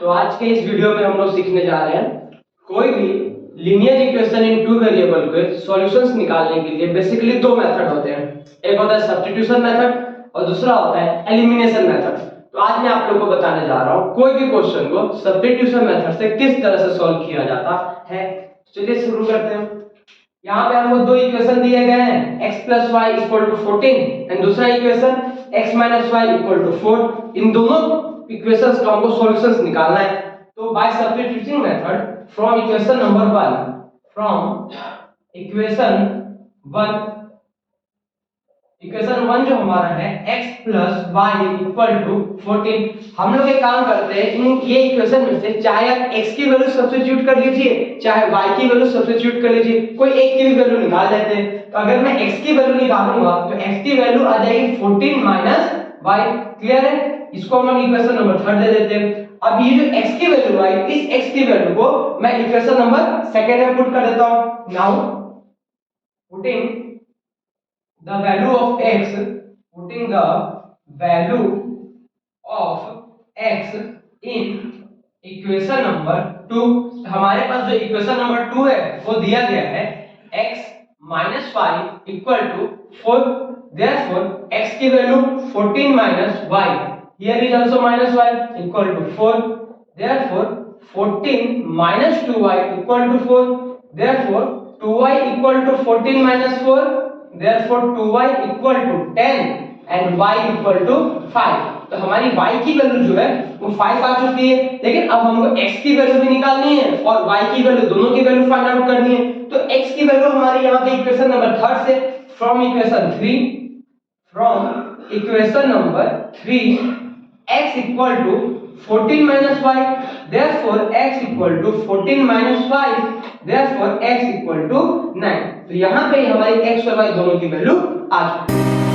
तो आज के इस वीडियो में हम लोग सीखने जा रहे हैं कोई भी linear equation in two variable के सॉल्यूशंस निकालने के लिए बेसिकली दो मेथड होते हैं। एक होता है सब्स्टिट्यूशन मेथड और दूसरा होता है एलिमिनेशन मेथड। तो आज मैं आप लोगों को बताने जा रहा हूँ कोई भी क्वेश्चन को सब्स्टिट्यूशन मेथड से किस तरह से सॉल्व किया जाता है। चलिए शुरू करते हैं। यहाँ पे हमको दो इक्वेशन दिए गए हैं, x plus y equal to 14 and दूसरा equation x minus y equal to 4। इन दोनों इक्वेशंस का हमको सॉल्यूशंस निकालना है। तो bye substituting method from equation number 1 equation 1 जो हमारा है x plus y equal to 14। हम लोग एक काम करते हैं, इन ये इक्वेशन में से चाहे आप x की वैल्यू सब्स्टिट्यूट कर लीजिए चाहे y की वैल्यू सब्स्टिट्यूट कर लीजिए, कोई एक की भी वैल्यू निकाल लेते हैं। तो अगर मैं x की वैल्यू निकालूंगा तो x की वैल्यू आ जाएगी 14 माइनस y। क्लियर है? इसको हम लोग इक्वेशन नंबर 3 दे देते हैं। अब ये जो x की वैल्यू आई, इस x की वैल्यू को मैं इक्वेशन नंबर 2 में पुट कर देता हूं। Now putting the value of x in equation number 2। हमारे पास जो इक्वेशन नंबर 2 है वो दिया गया है x minus y equal to 4। therefore x की value 14 minus y, here is also minus y equal to 4। therefore 14 minus 2y equal to 4। therefore 2y equal to 14 minus 4। therefore 2y equal to 10 and y equal to 5। तो हमारी y की value जो है वो 5 आ चुकी है, लेकिन अब हमको x की वैल्यू भी निकालनी है और y की वैल्यू, दोनों की वैल्यू फाइंड आउट करनी है। तो x की वैल्यू हमारी यहाँ पे इक्वेशन नंबर 3 से from equation number 3 x equal to 14 minus y, therefore x equal to 14 minus 5, therefore x equal to 9। तो यहाँ पे हमारी x और y दोनों की वैल्यू आ चुकी है।